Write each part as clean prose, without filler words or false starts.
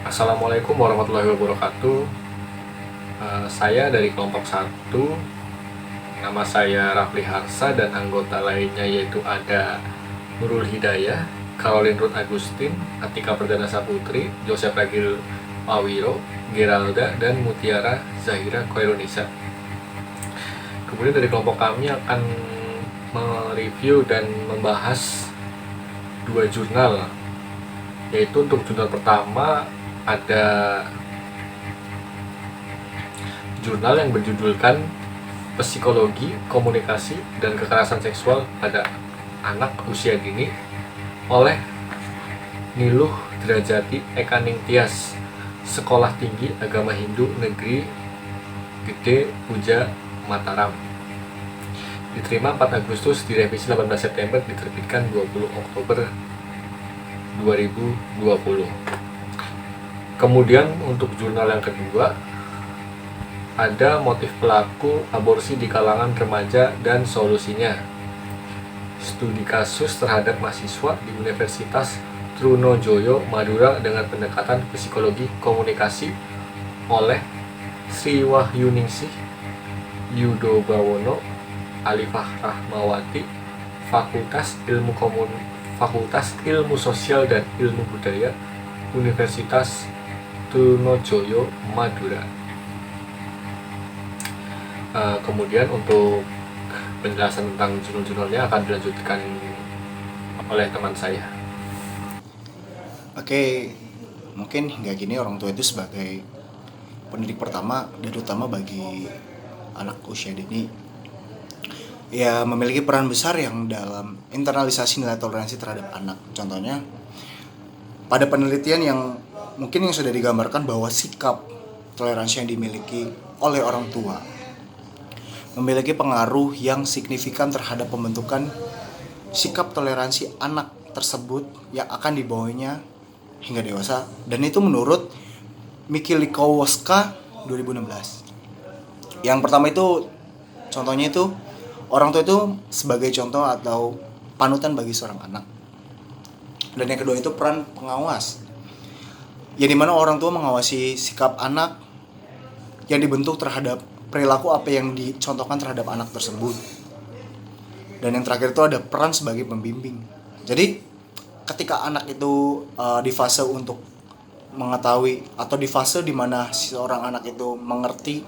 Assalamualaikum warahmatullahi wabarakatuh. Saya dari kelompok 1. Nama saya Rafli Harsa dan anggota lainnya yaitu ada Nurul Hidayah, Caroline Ruth Agustin, Atika Perdana Saputri, Joseph Ragil Pawiro, Geralda, dan Mutiara Zahira Koirunisa. Kemudian dari kelompok kami akan mereview dan membahas 2 jurnal, yaitu untuk jurnal pertama ada jurnal yang berjudulkan Psikologi, Komunikasi, dan Kekerasan Seksual pada Anak Usia Dini oleh Niluh Drajati Ekaning Tias, Sekolah Tinggi Agama Hindu Negeri Gede Puja, Mataram. Diterima 4 Agustus, direvisi 18 September, diterbitkan 20 Oktober 2020. Kemudian untuk jurnal yang kedua ada motif pelaku aborsi di kalangan remaja dan solusinya. Studi kasus terhadap mahasiswa di Universitas Trunojoyo, Madura dengan pendekatan psikologi komunikasi oleh Sri Wahyuningsih Yudo Bawono, Alifah Rahmawati, Fakultas Ilmu Sosial dan Ilmu Budaya, Universitas Trunojoyo, Madura. Kemudian untuk penjelasan tentang jurnal-jurnalnya akan dilanjutkan oleh teman saya. Oke, mungkin hingga kini orang tua itu sebagai pendidik pertama dan utama bagi anak usia dini ya memiliki peran besar yang dalam internalisasi nilai toleransi terhadap anak. Contohnya pada penelitian yang mungkin yang sudah digambarkan bahwa sikap toleransi yang dimiliki oleh orang tua memiliki pengaruh yang signifikan terhadap pembentukan sikap toleransi anak tersebut yang akan dibawanya hingga dewasa, dan itu menurut Mikilikowska 2016. Yang pertama itu contohnya itu orang tua itu sebagai contoh atau panutan bagi seorang anak. Dan yang kedua itu peran pengawas, yang dimana orang tua mengawasi sikap anak yang dibentuk terhadap perilaku apa yang dicontohkan terhadap anak tersebut. Dan yang terakhir itu ada peran sebagai pembimbing. Jadi ketika anak itu di fase untuk mengetahui atau di fase di mana seorang anak itu mengerti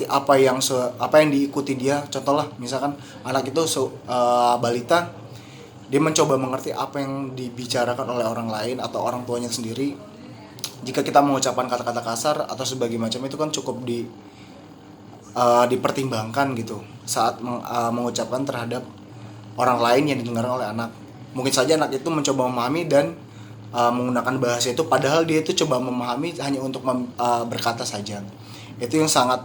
apa yang diikuti dia. Contohlah misalkan anak itu balita, dia mencoba mengerti apa yang dibicarakan oleh orang lain atau orang tuanya sendiri. Jika kita mengucapkan kata-kata kasar atau sebagainya macam itu kan cukup dipertimbangkan gitu saat mengucapkan terhadap orang lain yang didengar oleh anak. Mungkin saja anak itu mencoba memahami dan menggunakan bahasa itu, padahal dia itu coba memahami hanya untuk berkata saja. Itu yang sangat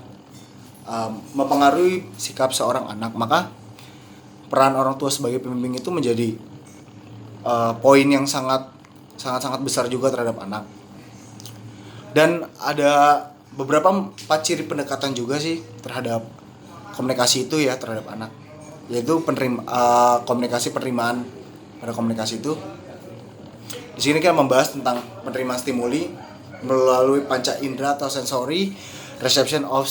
mempengaruhi sikap seorang anak. Maka peran orang tua sebagai pembimbing itu menjadi poin yang sangat besar juga terhadap anak. Dan ada beberapa 4 ciri pendekatan juga sih terhadap komunikasi itu ya terhadap anak, yaitu komunikasi penerimaan pada komunikasi itu. Di sini kita membahas tentang penerimaan stimuli melalui panca indera atau sensory reception of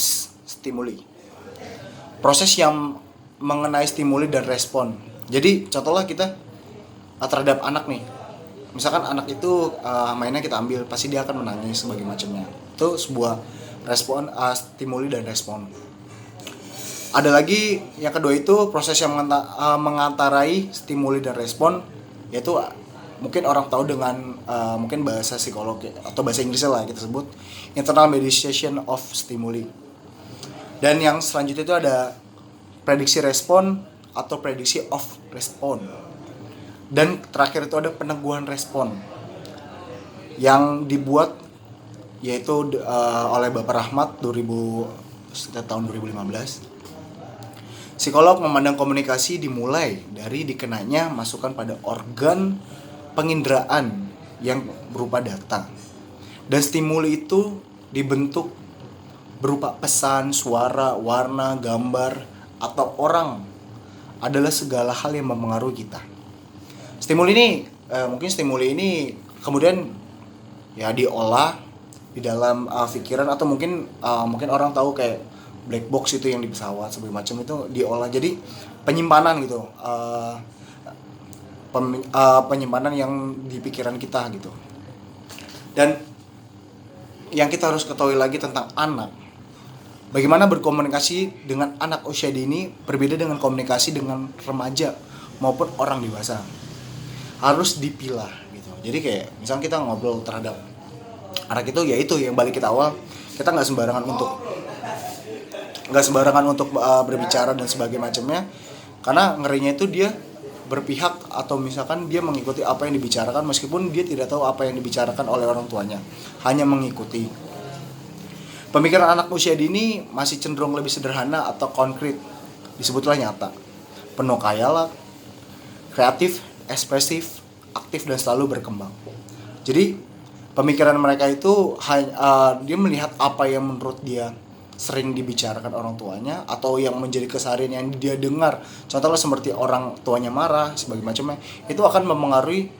stimuli. Proses yang mengenai stimuli dan respon. Jadi contohlah kita terhadap anak nih. Misalkan anak itu mainnya kita ambil, pasti dia akan menangis sebagai macamnya. Itu sebuah respon, stimuli dan respon. Ada lagi yang kedua itu proses yang mengantarai stimuli dan respon, yaitu mungkin orang tahu dengan mungkin bahasa psikolog atau bahasa Inggris lah kita sebut internal mediation of stimuli. Dan yang selanjutnya itu ada prediksi respon atau prediksi of respon. Dan terakhir itu ada peneguhan respon yang dibuat yaitu oleh Bapak Rahmat tahun 2015. Psikolog memandang komunikasi dimulai dari dikenanya masukan pada organ penginderaan yang berupa data. Dan stimuli itu dibentuk berupa pesan, suara, warna, gambar, atau orang adalah segala hal yang mempengaruhi kita. Mungkin stimuli ini kemudian ya diolah di dalam pikiran, atau mungkin orang tahu kayak black box itu yang di pesawat segala macam, itu diolah jadi penyimpanan gitu, penyimpanan yang di pikiran kita gitu. Dan yang kita harus ketahui lagi tentang anak, bagaimana berkomunikasi dengan anak usia dini berbeda dengan komunikasi dengan remaja maupun orang dewasa. Harus dipilah gitu. Jadi kayak misalnya kita ngobrol terhadap anak itu, ya itu yang balik kita awal, kita nggak sembarangan untuk berbicara dan sebagainya macamnya, karena ngerinya itu dia berpihak atau misalkan dia mengikuti apa yang dibicarakan meskipun dia tidak tahu apa yang dibicarakan oleh orang tuanya, hanya mengikuti. Pemikiran anak usia dini masih cenderung lebih sederhana atau konkret, disebutlah nyata, penuh khayalan, kreatif, ekspresif, aktif dan selalu berkembang. Jadi pemikiran mereka itu dia melihat apa yang menurut dia sering dibicarakan orang tuanya atau yang menjadi keseharian yang dia dengar. Contohnya seperti orang tuanya marah sebagai macamnya, itu akan mempengaruhi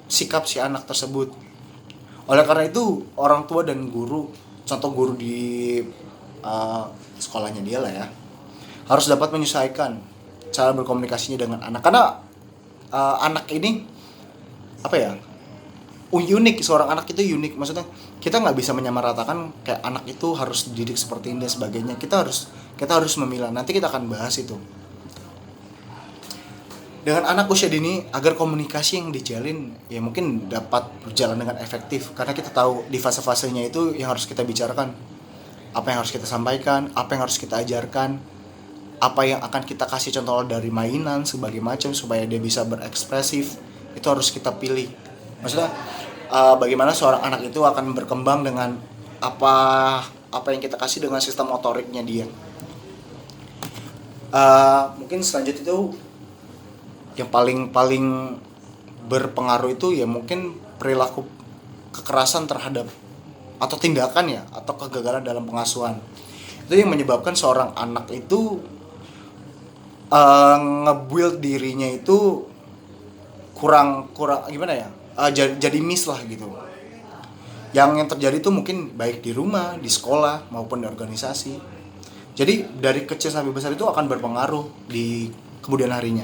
sikap si anak tersebut. Oleh karena itu orang tua dan guru, contoh guru di sekolahnya dia lah ya, harus dapat menyesuaikan cara berkomunikasinya dengan anak, karena anak ini apa ya, unik. Seorang anak itu unik, maksudnya kita nggak bisa menyamaratakan kayak anak itu harus dididik seperti ini dan sebagainya. Kita harus memilah. Nanti kita akan bahas itu. Dengan anak usia dini, agar komunikasi yang dijalin ya mungkin dapat berjalan dengan efektif, karena kita tahu di fase-fasenya itu yang harus kita bicarakan, apa yang harus kita sampaikan, apa yang harus kita ajarkan, apa yang akan kita kasih contoh dari mainan sebagai macam supaya dia bisa berekspresif. Itu harus kita pilih. Maksudnya bagaimana seorang anak itu akan berkembang dengan apa yang kita kasih dengan sistem motoriknya dia. Mungkin selanjutnya itu yang paling berpengaruh itu ya mungkin perilaku kekerasan terhadap atau tindakan ya atau kegagalan dalam pengasuhan. Itu yang menyebabkan seorang anak itu nge-build dirinya itu kurang gimana ya, jadi miss lah gitu. Yang terjadi itu mungkin baik di rumah, di sekolah maupun di organisasi. Jadi dari kecil sampai besar itu akan berpengaruh di kemudian harinya.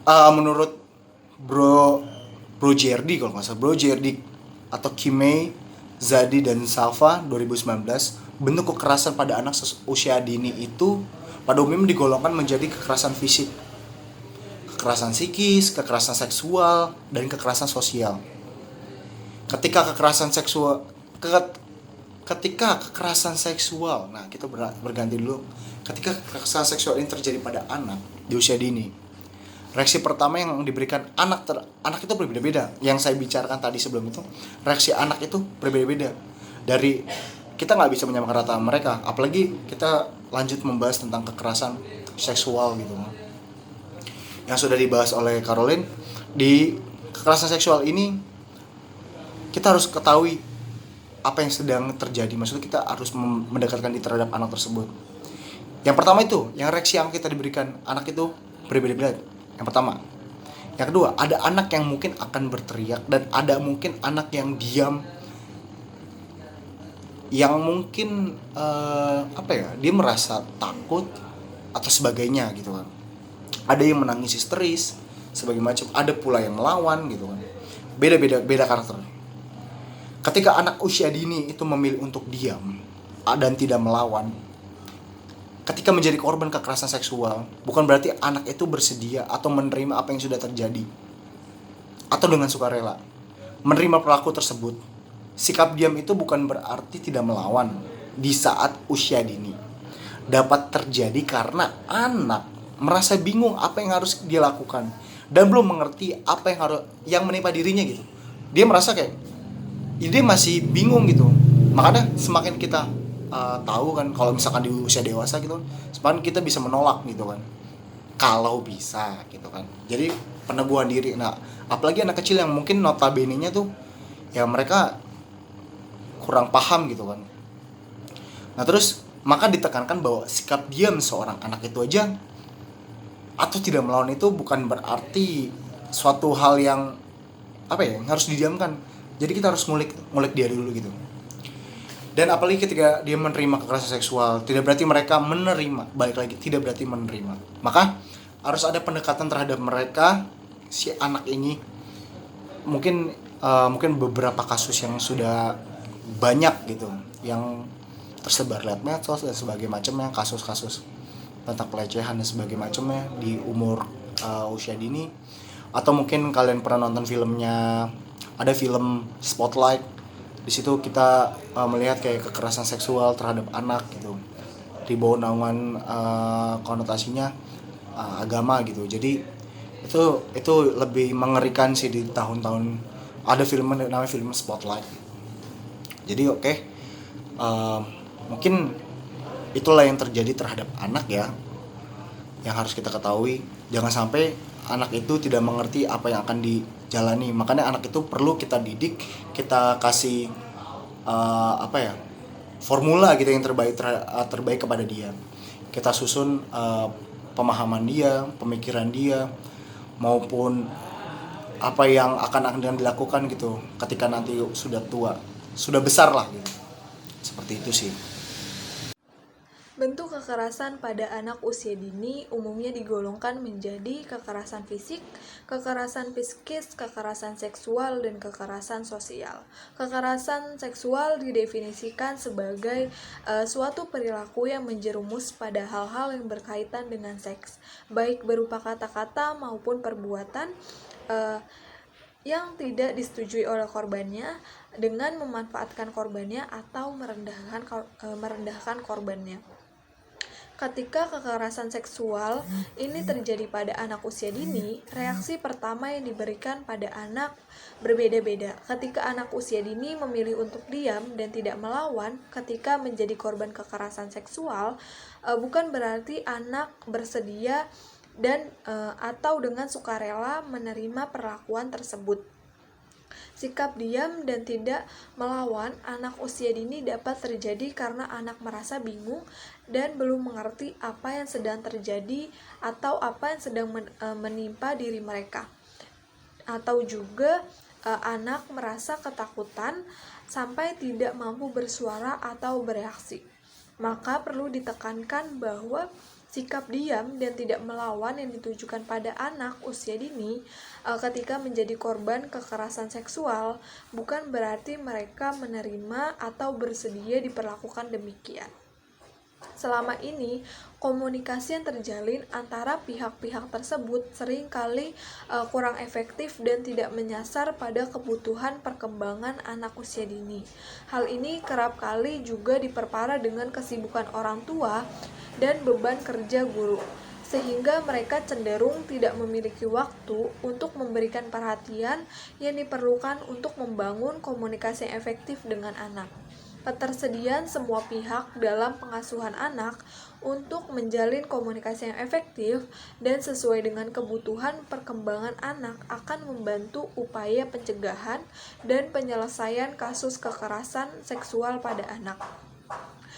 Menurut Bro Jerdy kalau nggak salah, Bro Jerdy atau Kimei, Zadi dan Salva 2019, bentuk kekerasan pada anak usia dini itu pada umumnya digolongkan menjadi kekerasan fisik, kekerasan psikis, kekerasan seksual, dan kekerasan sosial. Ketika kekerasan seksual, nah kita berganti dulu. Ketika kekerasan seksual ini terjadi pada anak di usia dini, reaksi pertama yang diberikan anak itu berbeda-beda. Yang saya bicarakan tadi sebelum itu, reaksi anak itu berbeda-beda. Dari kita nggak bisa menyamakan rata mereka, apalagi kita lanjut membahas tentang kekerasan seksual gitu. Yang sudah dibahas oleh Caroline, di kekerasan seksual ini kita harus ketahui apa yang sedang terjadi. Maksudnya kita harus mendekatkan diri terhadap anak tersebut. Yang pertama itu, yang reaksi yang kita diberikan anak itu berbeda-beda. Yang pertama. Yang kedua, ada anak yang mungkin akan berteriak dan ada mungkin anak yang diam, yang mungkin dia merasa takut atau sebagainya gitu kan. Ada yang menangis histeris sebagai macam, ada pula yang melawan gitu kan. Beda karakter. Ketika anak usia dini itu memilih untuk diam dan tidak melawan, ketika menjadi korban kekerasan seksual, bukan berarti anak itu bersedia atau menerima apa yang sudah terjadi atau dengan sukarela menerima pelaku tersebut. Sikap diam itu bukan berarti tidak melawan di saat usia dini. Dapat terjadi karena anak merasa bingung apa yang harus dia lakukan dan belum mengerti apa yang menimpa dirinya gitu. Dia merasa kayak dia masih bingung gitu. Makanya semakin kita tahu kan, kalau misalkan di usia dewasa gitu, semakin kita bisa menolak gitu kan, kalau bisa gitu kan. Jadi peneguhan diri. Nah, apalagi anak kecil yang mungkin notabene-nya tuh ya mereka kurang paham gitu kan. Nah terus maka ditekankan bahwa sikap diam seorang anak itu aja atau tidak melawan itu bukan berarti suatu hal yang apa ya, yang harus didiamkan. Jadi kita harus ngulik dia dulu gitu. Dan apalagi ketika dia menerima kekerasan seksual, tidak berarti mereka menerima, balik lagi, tidak berarti menerima. Maka harus ada pendekatan terhadap mereka, si anak ini. Mungkin beberapa kasus yang sudah banyak gitu, yang tersebar lewat medsos dan sebagainya macamnya, kasus-kasus tentang pelecehan dan sebagainya macamnya di umur usia dini. Atau mungkin kalian pernah nonton filmnya, ada film Spotlight. Di situ kita melihat kayak kekerasan seksual terhadap anak gitu, di bawah naungan konotasinya agama gitu. Jadi itu lebih mengerikan sih di tahun-tahun. Ada film namanya film Spotlight. Jadi oke, mungkin itulah yang terjadi terhadap anak ya, yang harus kita ketahui. Jangan sampai anak itu tidak mengerti apa yang akan dijalani. Makanya anak itu perlu kita didik, kita kasih formula gitu yang terbaik kepada dia. Kita susun pemahaman dia, pemikiran dia, maupun apa yang akan dilakukan gitu ketika nanti sudah tua, sudah besar lah gitu. Seperti itu sih. Bentuk kekerasan pada anak usia dini umumnya digolongkan menjadi kekerasan fisik, kekerasan psikis, kekerasan seksual, dan kekerasan sosial. Kekerasan seksual didefinisikan sebagai suatu perilaku yang menjerumus pada hal-hal yang berkaitan dengan seks, baik berupa kata-kata maupun perbuatan yang tidak disetujui oleh korbannya, dengan memanfaatkan korbannya atau merendahkan korbannya. Ketika kekerasan seksual ini terjadi pada anak usia dini, reaksi pertama yang diberikan pada anak berbeda-beda. Ketika anak usia dini memilih untuk diam dan tidak melawan ketika menjadi korban kekerasan seksual, bukan berarti anak bersedia dan atau dengan sukarela menerima perlakuan tersebut. Sikap diam dan tidak melawan anak usia dini dapat terjadi karena anak merasa bingung dan belum mengerti apa yang sedang terjadi atau apa yang sedang menimpa diri mereka. Atau juga anak merasa ketakutan sampai tidak mampu bersuara atau bereaksi. Maka perlu ditekankan bahwa sikap diam dan tidak melawan yang ditujukan pada anak usia dini ketika menjadi korban kekerasan seksual bukan berarti mereka menerima atau bersedia diperlakukan demikian. Selama ini, komunikasi yang terjalin antara pihak-pihak tersebut seringkali kurang efektif dan tidak menyasar pada kebutuhan perkembangan anak usia dini. Hal ini kerap kali juga diperparah dengan kesibukan orang tua dan beban kerja guru, sehingga mereka cenderung tidak memiliki waktu untuk memberikan perhatian yang diperlukan untuk membangun komunikasi yang efektif dengan anak. Ketersediaan semua pihak dalam pengasuhan anak untuk menjalin komunikasi yang efektif dan sesuai dengan kebutuhan perkembangan anak akan membantu upaya pencegahan dan penyelesaian kasus kekerasan seksual pada anak.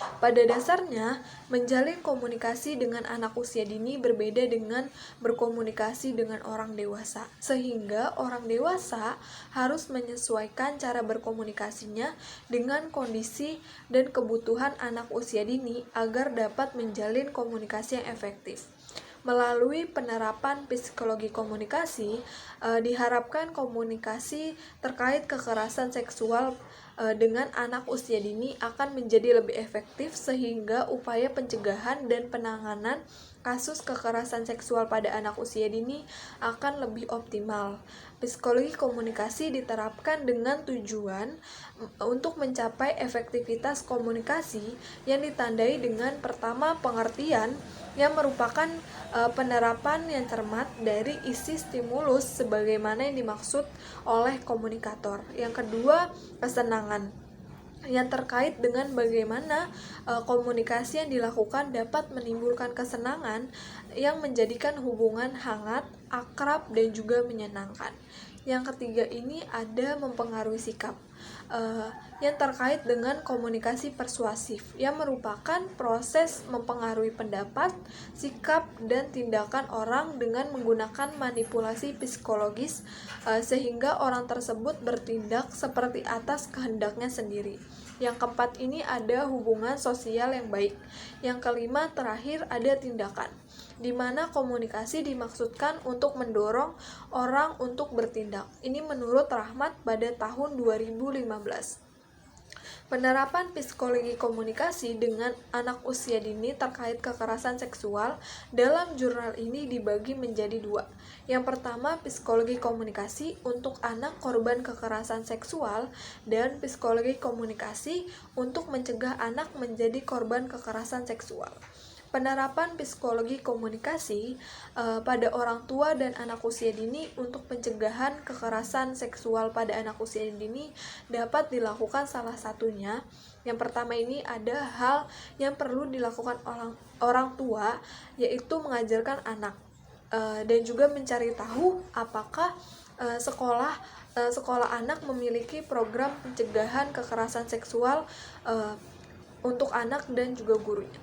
Pada dasarnya, menjalin komunikasi dengan anak usia dini berbeda dengan berkomunikasi dengan orang dewasa, sehingga orang dewasa harus menyesuaikan cara berkomunikasinya dengan kondisi dan kebutuhan anak usia dini agar dapat menjalin komunikasi yang efektif. Melalui penerapan psikologi komunikasi, diharapkan komunikasi terkait kekerasan seksual dengan anak usia dini akan menjadi lebih efektif sehingga upaya pencegahan dan penanganan kasus kekerasan seksual pada anak usia dini akan lebih optimal. Psikologi komunikasi diterapkan dengan tujuan untuk mencapai efektivitas komunikasi yang ditandai dengan pertama, pengertian yang merupakan penerapan yang cermat dari isi stimulus sebagaimana yang dimaksud oleh komunikator. Yang kedua, kesenangan yang terkait dengan bagaimana komunikasi yang dilakukan dapat menimbulkan kesenangan yang menjadikan hubungan hangat, akrab, dan juga menyenangkan. Yang ketiga ini ada mempengaruhi sikap, yang terkait dengan komunikasi persuasif, yang merupakan proses mempengaruhi pendapat, sikap, dan tindakan orang dengan menggunakan manipulasi psikologis, sehingga orang tersebut bertindak seperti atas kehendaknya sendiri. Yang keempat ini ada hubungan sosial yang baik. Yang kelima terakhir ada tindakan, di mana komunikasi dimaksudkan untuk mendorong orang untuk bertindak. Ini menurut Rahmat pada tahun 2015. Penerapan psikologi komunikasi dengan anak usia dini terkait kekerasan seksual dalam jurnal ini dibagi menjadi dua. Yang pertama, psikologi komunikasi untuk anak korban kekerasan seksual dan psikologi komunikasi untuk mencegah anak menjadi korban kekerasan seksual. Penerapan psikologi komunikasi pada orang tua dan anak usia dini untuk pencegahan kekerasan seksual pada anak usia dini dapat dilakukan salah satunya. Yang pertama ini ada hal yang perlu dilakukan orang tua, yaitu mengajarkan anak dan juga mencari tahu apakah sekolah anak memiliki program pencegahan kekerasan seksual untuk anak dan juga gurunya.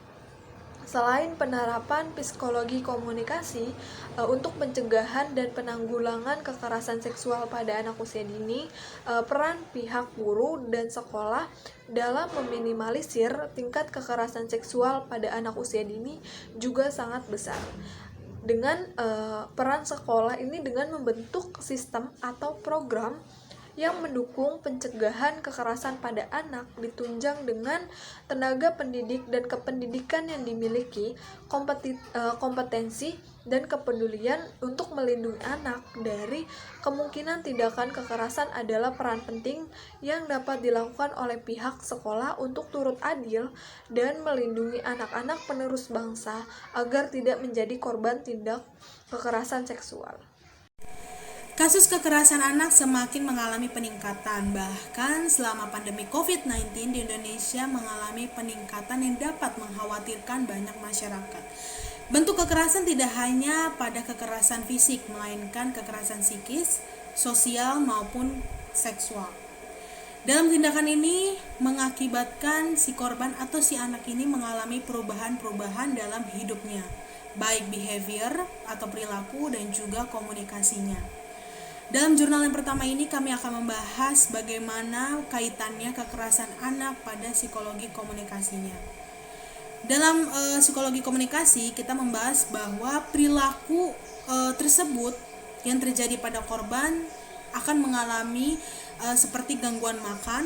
Selain penerapan psikologi komunikasi untuk pencegahan dan penanggulangan kekerasan seksual pada anak usia dini, peran pihak guru dan sekolah dalam meminimalisir tingkat kekerasan seksual pada anak usia dini juga sangat besar. Dengan peran sekolah ini dengan membentuk sistem atau program yang mendukung pencegahan kekerasan pada anak ditunjang dengan tenaga pendidik dan kependidikan yang dimiliki, kompetensi dan kepedulian untuk melindungi anak dari kemungkinan tindakan kekerasan adalah peran penting yang dapat dilakukan oleh pihak sekolah untuk turut adil dan melindungi anak-anak penerus bangsa agar tidak menjadi korban tindak kekerasan seksual. Kasus kekerasan anak semakin mengalami peningkatan, bahkan selama pandemi COVID-19 di Indonesia mengalami peningkatan yang dapat mengkhawatirkan banyak masyarakat. Bentuk kekerasan tidak hanya pada kekerasan fisik, melainkan kekerasan psikis, sosial maupun seksual. Dalam tindakan ini mengakibatkan si korban atau si anak ini mengalami perubahan-perubahan dalam hidupnya, baik behavior atau perilaku dan juga komunikasinya. Dalam jurnal yang pertama ini kami akan membahas bagaimana kaitannya kekerasan anak pada psikologi komunikasinya. Dalam psikologi komunikasi kita membahas bahwa perilaku tersebut yang terjadi pada korban akan mengalami seperti gangguan makan,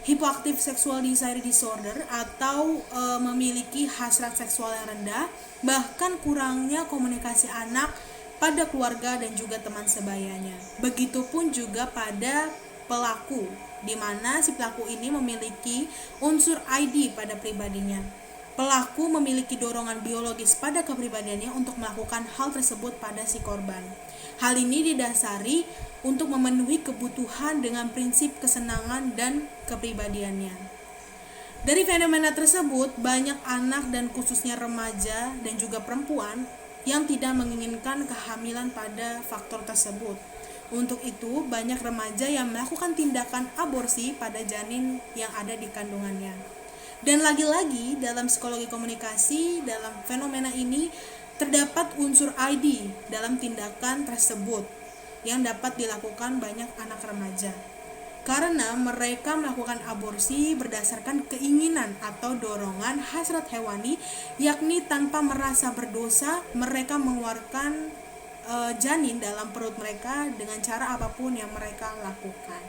hypoactive sexual desire disorder atau memiliki hasrat seksual yang rendah, bahkan kurangnya komunikasi anak pada keluarga dan juga teman sebayanya. Begitupun juga pada pelaku, di mana si pelaku ini memiliki unsur ID pada pribadinya. Pelaku memiliki dorongan biologis pada kepribadiannya untuk melakukan hal tersebut pada si korban. Hal ini didasari untuk memenuhi kebutuhan dengan prinsip kesenangan dan kepribadiannya. Dari fenomena tersebut, banyak anak dan khususnya remaja dan juga perempuan yang tidak menginginkan kehamilan pada faktor tersebut. Untuk itu, banyak remaja yang melakukan tindakan aborsi pada janin yang ada di kandungannya. Dan lagi-lagi, dalam psikologi komunikasi, dalam fenomena ini, terdapat unsur ID dalam tindakan tersebut yang dapat dilakukan banyak anak remaja. Karena mereka melakukan aborsi berdasarkan keinginan atau dorongan hasrat hewani, yakni tanpa merasa berdosa mereka mengeluarkan janin dalam perut mereka dengan cara apapun yang mereka lakukan.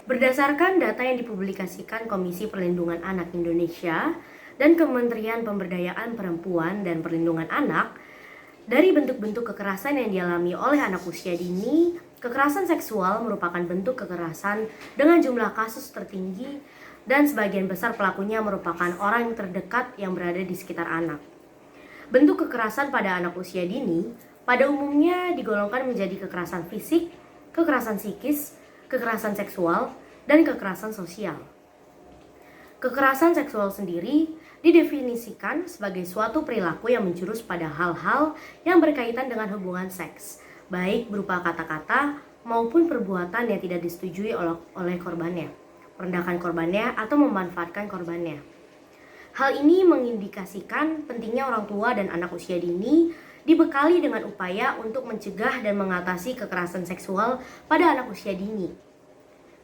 Berdasarkan data yang dipublikasikan Komisi Perlindungan Anak Indonesia dan Kementerian Pemberdayaan Perempuan dan Perlindungan Anak, dari bentuk-bentuk kekerasan yang dialami oleh anak usia dini, kekerasan seksual merupakan bentuk kekerasan dengan jumlah kasus tertinggi dan sebagian besar pelakunya merupakan orang yang terdekat yang berada di sekitar anak. Bentuk kekerasan pada anak usia dini pada umumnya digolongkan menjadi kekerasan fisik, kekerasan psikis, kekerasan seksual, dan kekerasan sosial. Kekerasan seksual sendiri didefinisikan sebagai suatu perilaku yang menjurus pada hal-hal yang berkaitan dengan hubungan seks, baik berupa kata-kata maupun perbuatan yang tidak disetujui oleh korbannya, merendahkan korbannya, atau memanfaatkan korbannya. Hal ini mengindikasikan pentingnya orang tua dan anak usia dini dibekali dengan upaya untuk mencegah dan mengatasi kekerasan seksual pada anak usia dini.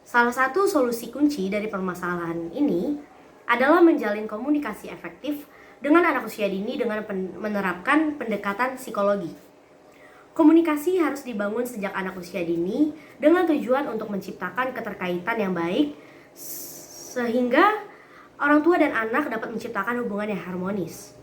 Salah satu solusi kunci dari permasalahan ini adalah menjalin komunikasi efektif dengan anak usia dini dengan menerapkan pendekatan psikologi. Komunikasi harus dibangun sejak anak usia dini dengan tujuan untuk menciptakan keterkaitan yang baik sehingga orang tua dan anak dapat menciptakan hubungan yang harmonis.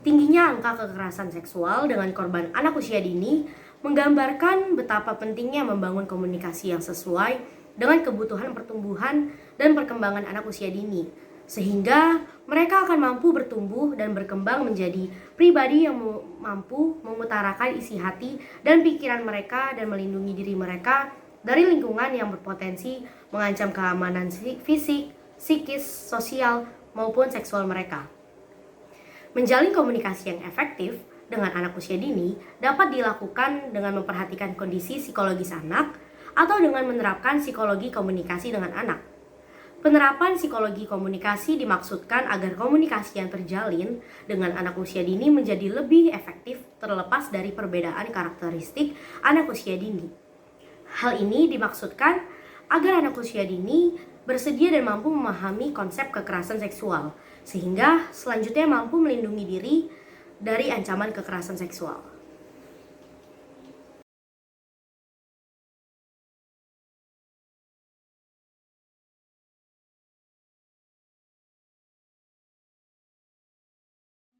Tingginya angka kekerasan seksual dengan korban anak usia dini menggambarkan betapa pentingnya membangun komunikasi yang sesuai dengan kebutuhan pertumbuhan dan perkembangan anak usia dini, sehingga mereka akan mampu bertumbuh dan berkembang menjadi pribadi yang mampu mengutarakan isi hati dan pikiran mereka dan melindungi diri mereka dari lingkungan yang berpotensi mengancam keamanan fisik, psikis, sosial, maupun seksual mereka. Menjalin komunikasi yang efektif dengan anak usia dini dapat dilakukan dengan memperhatikan kondisi psikologis anak atau dengan menerapkan psikologi komunikasi dengan anak. Penerapan psikologi komunikasi dimaksudkan agar komunikasi yang terjalin dengan anak usia dini menjadi lebih efektif terlepas dari perbedaan karakteristik anak usia dini. Hal ini dimaksudkan agar anak usia dini bersedia dan mampu memahami konsep kekerasan seksual, sehingga selanjutnya mampu melindungi diri dari ancaman kekerasan seksual.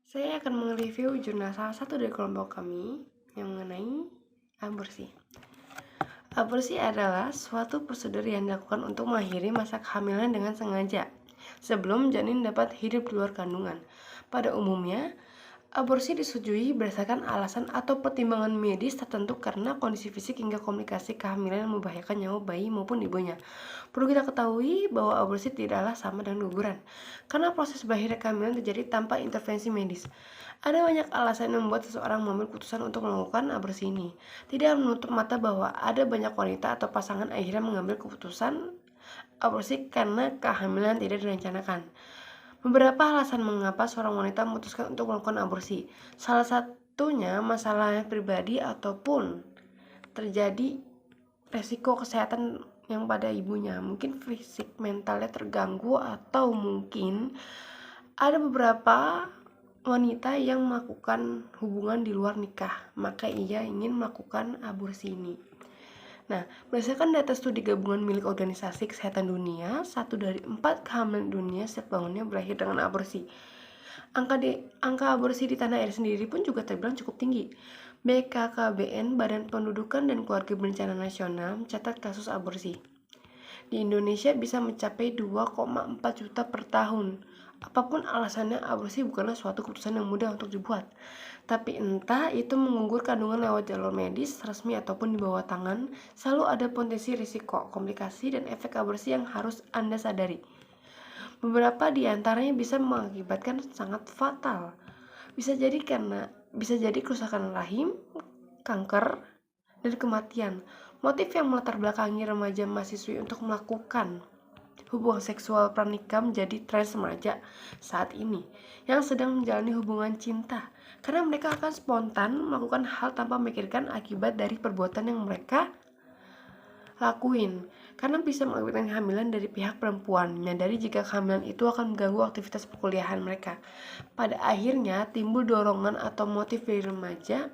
Saya akan mereview jurnal salah satu dari kelompok kami yang mengenai aborsi. Aborsi adalah suatu prosedur yang dilakukan untuk mengakhiri masa kehamilan dengan sengaja sebelum janin dapat hidup di luar kandungan. Pada umumnya, aborsi disetujui berdasarkan alasan atau pertimbangan medis tertentu karena kondisi fisik hingga komplikasi kehamilan yang membahayakan nyawa bayi maupun ibunya. Perlu kita ketahui bahwa aborsi tidaklah sama dengan guguran, karena proses berakhirnya kehamilan terjadi tanpa intervensi medis. Ada banyak alasan yang membuat seseorang mengambil keputusan untuk melakukan aborsi ini. Tidak menutup mata bahwa ada banyak wanita atau pasangan akhirnya mengambil keputusan aborsi karena kehamilan tidak direncanakan. Beberapa alasan mengapa seorang wanita memutuskan untuk melakukan aborsi. Salah satunya masalah pribadi ataupun terjadi resiko kesehatan yang pada ibunya. Mungkin fisik mentalnya terganggu atau mungkin ada beberapa wanita yang melakukan hubungan di luar nikah, maka ia ingin melakukan aborsi ini. Nah, berdasarkan data studi gabungan milik Organisasi Kesehatan Dunia, 1 dari 4 kehamilan dunia setiap tahunnya berakhir dengan aborsi. Angka aborsi di tanah air sendiri pun juga terbilang cukup tinggi. BKKBN, Badan Pendudukan dan Keluarga Berencana Nasional, mencatat kasus aborsi di Indonesia bisa mencapai 2,4 juta per tahun. Apapun alasannya, aborsi bukanlah suatu keputusan yang mudah untuk dibuat. Tapi entah itu menggugur kandungan lewat jalur medis, resmi ataupun di bawah tangan, selalu ada potensi risiko, komplikasi, dan efek aborsi yang harus Anda sadari. Beberapa di antaranya bisa mengakibatkan sangat fatal. Bisa jadi kerusakan rahim, kanker, dan kematian. Motif yang melatar belakangi remaja mahasiswi untuk melakukan hubungan seksual pranikah menjadi tren remaja saat ini yang sedang menjalani hubungan cinta, karena mereka akan spontan melakukan hal tanpa memikirkan akibat dari perbuatan yang mereka lakuin, karena bisa mengakibatkan kehamilan dari pihak perempuan. Menyadari jika kehamilan itu akan mengganggu aktivitas perkuliahan mereka. Pada akhirnya timbul dorongan atau motif dari remaja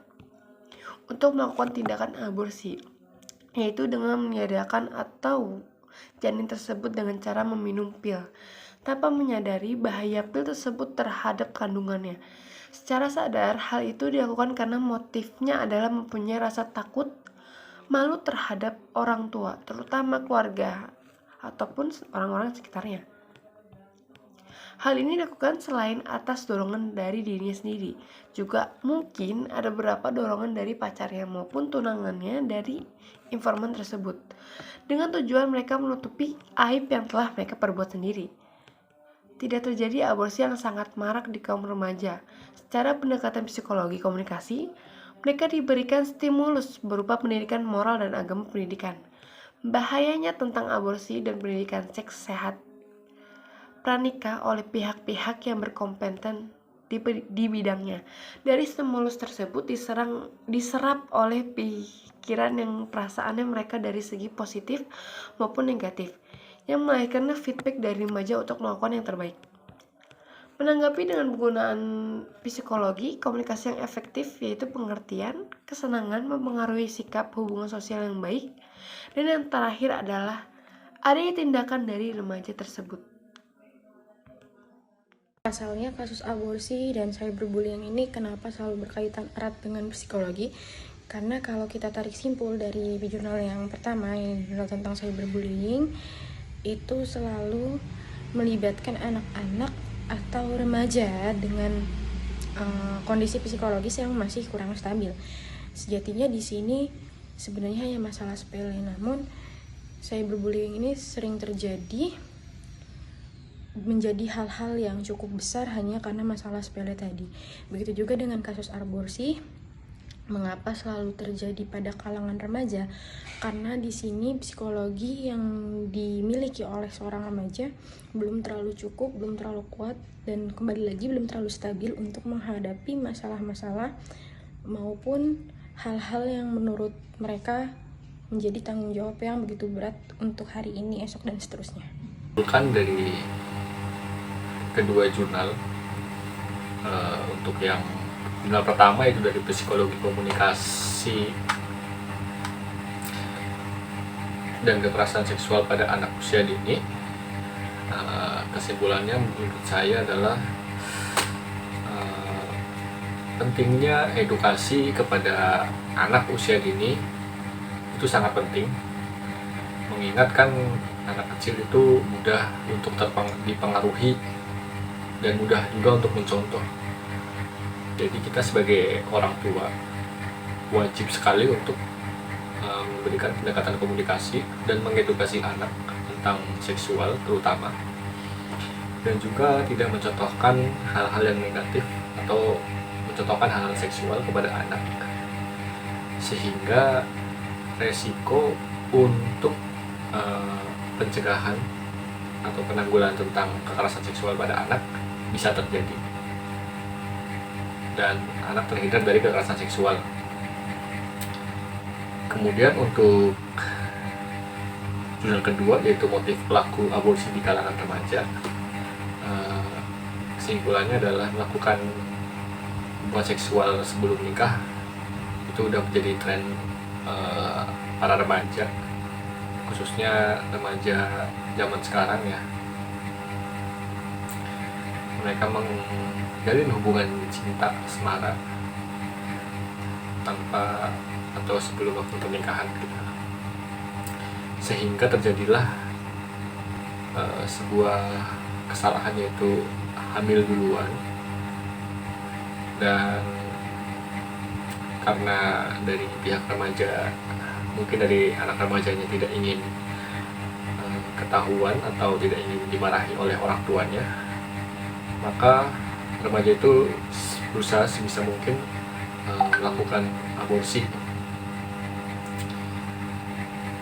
untuk melakukan tindakan aborsi, yaitu dengan meniadakan atau janin tersebut dengan cara meminum pil tanpa menyadari bahaya pil tersebut terhadap kandungannya. Secara sadar, hal itu dilakukan karena motifnya adalah mempunyai rasa takut, malu terhadap orang tua, terutama keluarga ataupun orang-orang sekitarnya. Hal ini dilakukan selain atas dorongan dari dirinya sendiri, juga mungkin ada beberapa dorongan dari pacarnya maupun tunangannya dari informan tersebut, dengan tujuan mereka menutupi aib yang telah mereka perbuat sendiri. Tidak terjadi aborsi yang sangat marak di kaum remaja. Secara pendekatan psikologi komunikasi, Mereka diberikan stimulus berupa pendidikan moral dan agama pendidikan. Bahayanya tentang aborsi dan pendidikan seks sehat pranikah oleh pihak-pihak yang berkompeten di bidangnya. Dari stimulus tersebut diserap oleh pikiran yang perasaannya mereka dari segi positif maupun negatif, yang melahirkan feedback dari remaja untuk melakukan yang terbaik. Menanggapi dengan penggunaan psikologi, komunikasi yang efektif yaitu pengertian, kesenangan mempengaruhi sikap hubungan sosial yang baik, dan yang terakhir adalah adanya tindakan dari remaja tersebut. Pasalnya kasus aborsi dan cyberbullying ini kenapa selalu berkaitan erat dengan psikologi? Karena kalau kita tarik simpul dari jurnal yang pertama, yang jurnal tentang cyberbullying, itu selalu melibatkan anak-anak atau remaja dengan kondisi psikologis yang masih kurang stabil. Sejatinya di sini sebenarnya hanya masalah sepele, namun cyberbullying ini sering terjadi menjadi hal-hal yang cukup besar hanya karena masalah sepele tadi. Begitu juga dengan kasus aborsi. Mengapa selalu terjadi pada kalangan remaja? Karena di sini psikologi yang dimiliki oleh seorang remaja belum terlalu cukup, belum terlalu kuat, dan kembali lagi belum terlalu stabil untuk menghadapi masalah-masalah maupun hal-hal yang menurut mereka menjadi tanggung jawab yang begitu berat untuk hari ini, esok, dan seterusnya. Bukan dari kedua jurnal, untuk yang jurnal pertama itu dari psikologi komunikasi dan kekerasan seksual pada anak usia dini, kesimpulannya menurut saya adalah pentingnya edukasi kepada anak usia dini itu sangat penting, mengingatkan anak kecil itu mudah untuk dipengaruhi dan mudah juga untuk mencontoh. Jadi kita sebagai orang tua wajib sekali untuk memberikan pendekatan komunikasi dan mengedukasi anak tentang seksual terutama, dan juga tidak mencontohkan hal-hal yang negatif atau mencontohkan hal-hal seksual kepada anak, sehingga resiko untuk pencegahan atau penanggulangan tentang kekerasan seksual pada anak bisa terjadi dan anak terhindar dari kekerasan seksual. Kemudian untuk jurnal kedua yaitu motif pelaku aborsi di kalangan remaja, kesimpulannya adalah melakukan hubungan seksual sebelum nikah itu udah menjadi tren para remaja, khususnya remaja zaman sekarang ya. Mereka menjalin hubungan cinta asmara tanpa atau sebelum waktu pernikahan gitu. Sehingga terjadilah sebuah kesalahan yaitu hamil duluan, dan karena dari pihak remaja, mungkin dari anak remajanya tidak ingin ketahuan atau tidak ingin dimarahi oleh orang tuanya, maka remaja itu berusaha sebisa mungkin melakukan aborsi,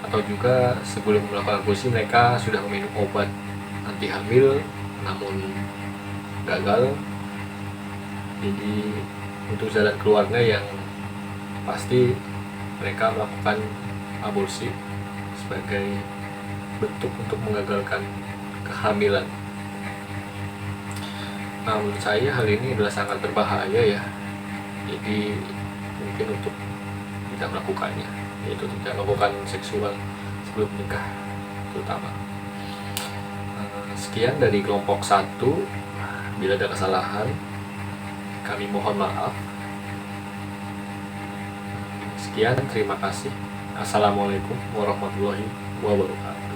atau juga sebelum melakukan aborsi mereka sudah meminum obat anti hamil namun gagal. Jadi untuk jalan keluarnya yang pasti mereka melakukan aborsi sebagai bentuk untuk mengagalkan kehamilan. Nah, menurut saya hal ini adalah sangat berbahaya ya. Jadi mungkin untuk tidak melakukannya, yaitu tidak melakukan seksual sebelum menikah terutama. Sekian dari kelompok 1. Bila ada kesalahan kami mohon maaf. Sekian, terima kasih. Assalamualaikum warahmatullahi wabarakatuh.